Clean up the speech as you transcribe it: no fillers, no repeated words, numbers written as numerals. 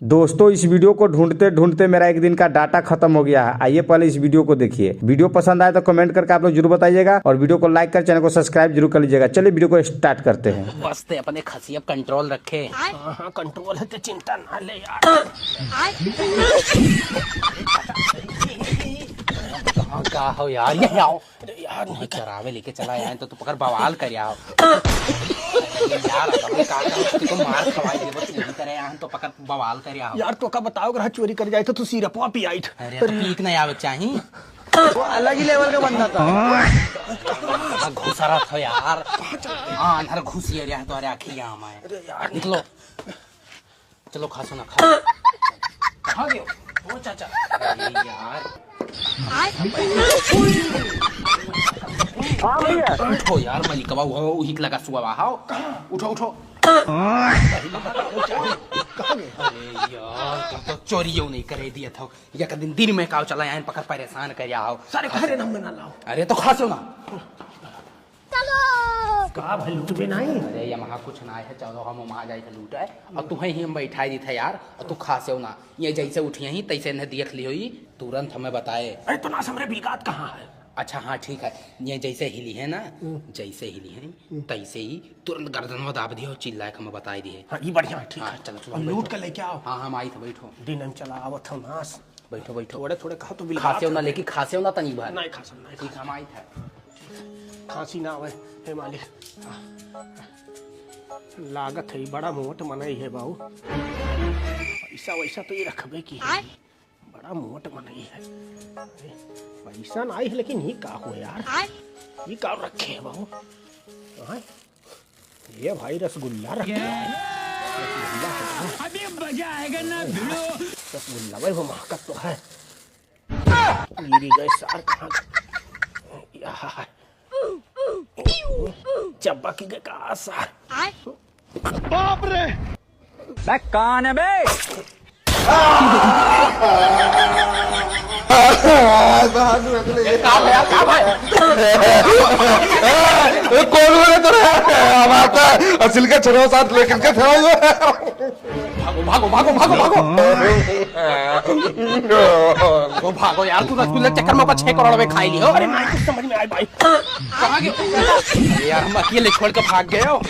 दोस्तों इस वीडियो को ढूंढते ढूंढते मेरा एक दिन का डाटा खत्म हो गया है। आइए पहले इस वीडियो को देखिए। वीडियो पसंद आए तो कमेंट करके आप लोग जरूर बताइएगा और वीडियो को लाइक कर चैनल को सब्सक्राइब जरूर कर लीजिएगा। चलिए वीडियो को स्टार्ट करते हैं। बस अपने खसियत कंट्रोल रखे। हाँ कंट्रोल है तो चिंता ना ले यार। कहाँ हो यार, ये आओ यार, नहीं चरावे लेके चला यार तो तू पकड़ बवाल कर यार। यार तो मार खवाई दे बस यही करे यार तो पकड़ बवाल कर यार तो का बताओ अगर चोरी कर जाए तो तू सिरपवा पी आई। अरे तो पीक नहीं आवे चाहिए, वो अलग ही लेवल का बंदा था। घुस रहा था यार। हाँ अंदर घुसी है तो अरे आखिर यहाँ आए यार। निकलो चलो खासो ना खा। कहाँ गए वो चाचा यार। उठो यार मलिकवा वो हिक लगा सुआ हाओ। उठो उठो। अरे यार तो चोरियों नहीं करे दिया था। एक दिन में काव चला यहाँ पकड़ परेशान कर आओ सारे खरे नाम बना लाओ। अरे तो खासो ना का भाई लूट भी नहीं। अरे ये महा कुछ ना है, चलो हम वहां जाए लूट है और तू ही हम बैठा दी था यार और तू खासे हो ना ये जैसे उठी ही तैसे ने देख ली हुई तुरंत हमें बताए। अरे तो ना हमरे बिगात कहाँ है। अच्छा हाँ ठीक है, ये जैसे हिली है ना जैसे हिली है तैसे ही तुरंत गर्दन में दाब दियो चिल्लाए हमें बताई दिए। हाँ ये बढ़िया है, ठीक है चलो चलो लूट कर लेके आओ। हाँ हम आई था बैठो दिन हम चला आवत हम नास बैठो बैठो थोड़े थोड़े कहा तो खासे हो ना लेकिन खासे हो ना तनी बार नहीं खासा नहीं ठीक हम आई था खांसी ना आवे हे मालिक। लागत है बड़ा मोट मनई है बाबू, पैसा वैसा तो ये रखबे की है, बड़ा मोट मनई है। पैसा ना आई है लेकिन ये का हो यार, ये का रखे है बाबू। ये भाई रसगुल्ला रखे है, अभी मजा आएगा ना भिड़ो। रसगुल्ला भाई वो महकत तो है। मेरी गए सार कहाँ चब्बा की का सार। बाप रे मैं कान है बे। कौन बोले तो असिल का छरो साथ लेकर के था। भागो भागो भागो भागो भागो भागो यार तू रसगुल्ले चक्कर में 6 करोड़ में खाई ली हो। अरे नहीं कुछ समझ में आए भाई कहाँ गए यार, हम अकेले छोड़ के भाग गए हो।